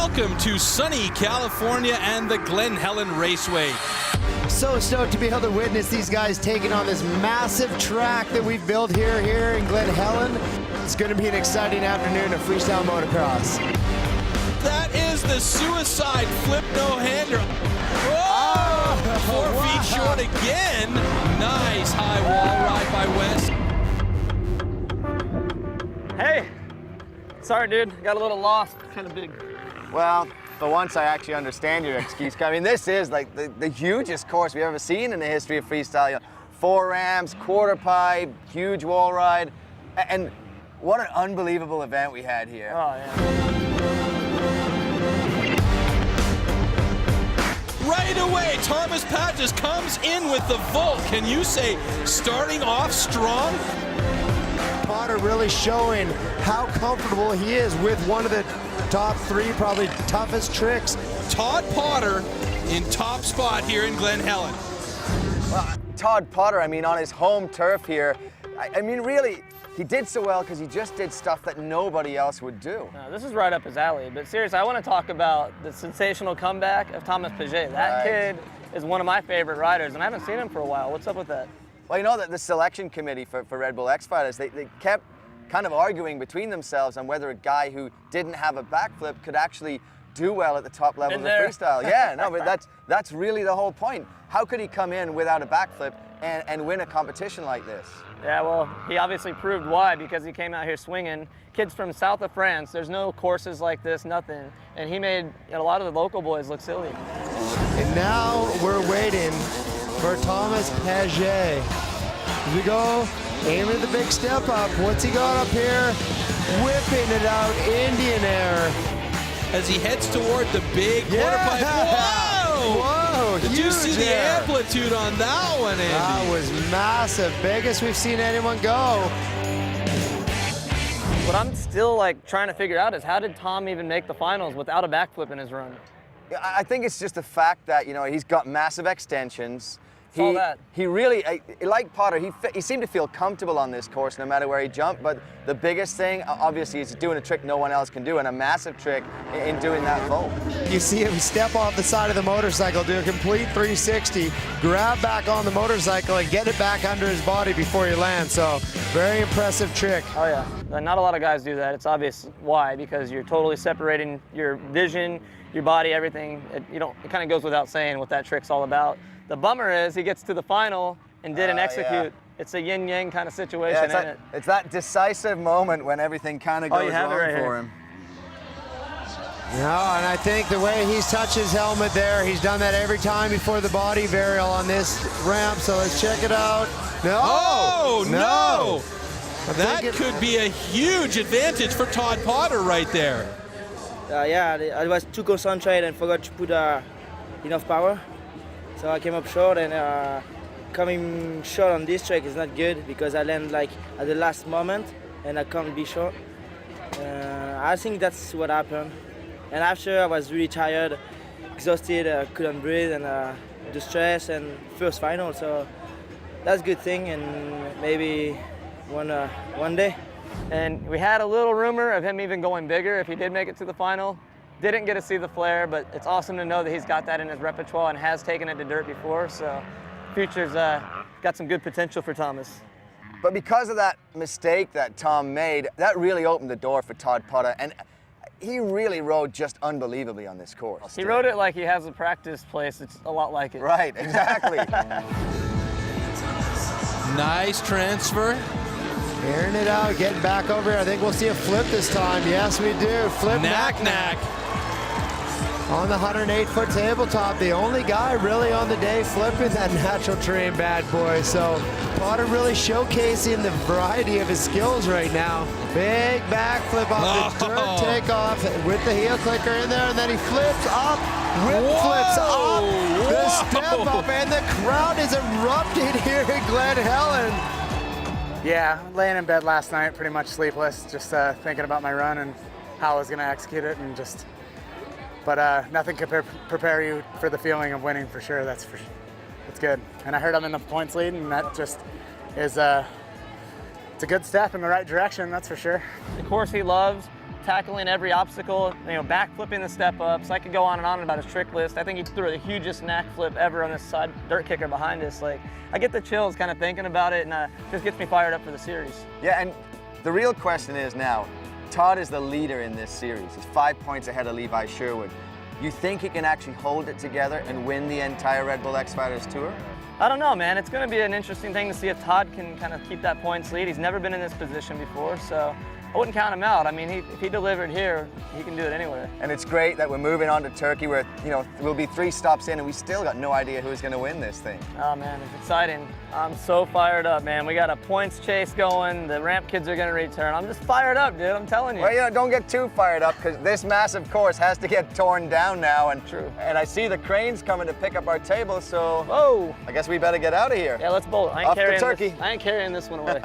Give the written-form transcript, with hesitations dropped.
welcome to sunny California and the Glen Helen Raceway. So stoked to be able to witness these guys taking on this massive track that we've built here in Glen Helen. It's going to be an exciting afternoon of freestyle motocross. That is the suicide flip no-hander. Oh, 4 feet short again. Nice high wall ride by Wes. Hey, sorry dude, got a little lost, kind of big. Well, for once I actually understand your excuse. I mean, this is like the hugest course we've ever seen in the history of freestyle. You know, 4 ramps, quarter pipe, huge wall ride, and what an unbelievable event we had here. Oh yeah. Right away, Thomas Pagès comes in with the vault. Can you say starting off strong? Potter really showing how comfortable he is with one of the top 3 probably toughest tricks. Todd Potter in top spot here in Glen Helen. Well, Todd Potter, I mean, on his home turf here, I mean, really, he did so well because he just did stuff that nobody else would do. This is right up his alley, but seriously, I want to talk about the sensational comeback of Thomas Pagès. That kid is one of my favorite riders, and I haven't seen him for a while. What's up with that? Well, you know that the selection committee for Red Bull X Fighters, they kept kind of arguing between themselves on whether a guy who didn't have a backflip could actually do well at the top levels of freestyle. Yeah, no, but that's really the whole point. How could he come in without a backflip and win a competition like this? Yeah, well, he obviously proved why, because he came out here swinging. Kids from south of France, there's no courses like this, nothing. And he made a lot of the local boys look silly. And now we're waiting for Thomas Pagès. Here we go, aiming at the big step up. What's he got up here? Whipping it out, Indian air. As he heads toward the big quarter pipe. Whoa! Whoa, Did you see the amplitude on that one, Andy? That was massive. Biggest we've seen anyone go. What I'm still like trying to figure out is how did Tom even make the finals without a backflip in his run? I think it's just the fact that, you know, he's got massive extensions. He really, like Potter, he seemed to feel comfortable on this course no matter where he jumped, but the biggest thing, obviously, is doing a trick no one else can do, and a massive trick in doing that vault. You see him step off the side of the motorcycle, do a complete 360, grab back on the motorcycle, and get it back under his body before he lands, so very impressive trick. Oh yeah, not a lot of guys do that. It's obvious why, because you're totally separating your vision, your body, everything. It kind of goes without saying what that trick's all about. The bummer is he gets to the final and didn't execute. Yeah. It's a yin-yang kind of situation, isn't it? It's that decisive moment when everything kind of goes wrong for him. No, and I think the way he's touched his helmet there, he's done that every time before the body burial on this ramp, so let's check it out. No! Oh, no! That could be a huge advantage for Todd Potter right there. Yeah, I was too concentrated and forgot to put enough power. So I came up short, and coming short on this track is not good because I land like at the last moment and I can't be short. I think that's what happened. And after I was really tired, exhausted, couldn't breathe, and the stress and first final. So that's a good thing, and maybe one day. And we had a little rumor of him even going bigger if he did make it to the final. Didn't get to see the flare, but it's awesome to know that he's got that in his repertoire and has taken it to dirt before, so future's got some good potential for Thomas. But because of that mistake that Tom made, that really opened the door for Todd Potter, and he really rode just unbelievably on this course. He rode it like he has a practice place. It's a lot like it. Right, exactly. Nice transfer. Airing it out, getting back over here. I think we'll see a flip this time. Yes, we do. Flip knack-knack. On the 108-foot tabletop, the only guy really on the day flipping that natural terrain bad boy. So Potter really showcasing the variety of his skills right now. Big backflip off the dirt takeoff with the heel clicker in there, and then he flips up, flips up, the step up, and the crowd is erupting here at Glen Helen. Yeah, laying in bed last night, pretty much sleepless, just thinking about my run and how I was going to execute it, and but nothing could prepare you for the feeling of winning for sure. That's good. And I heard I'm in the points lead, and that just is it's a good step in the right direction, that's for sure. The course he loves, tackling every obstacle, you know, back flipping the step ups. I could go on and on about his trick list. I think he threw the hugest knack flip ever on this side dirt kicker behind us. Like, I get the chills kind of thinking about it, and just gets me fired up for the series. Yeah, and the real question is now, Todd is the leader in this series. He's 5 points ahead of Levi Sherwood. You think he can actually hold it together and win the entire Red Bull X Fighters Tour? I don't know, man. It's going to be an interesting thing to see if Todd can kind of keep that points lead. He's never been in this position before, so I wouldn't count him out. I mean, if he delivered here, he can do it anywhere. And it's great that we're moving on to Turkey, where, you know, we'll be 3 stops in and we still got no idea who's going to win this thing. Oh man, it's exciting. I'm so fired up, man. We got a points chase going. The ramp kids are going to return. I'm just fired up, dude. I'm telling you. Well, you know, don't get too fired up, because this massive course has to get torn down now. And True. And I see the cranes coming to pick up our table, so Whoa. I guess we better get out of here. Yeah, let's bolt. Off to Turkey. I ain't carrying this one away.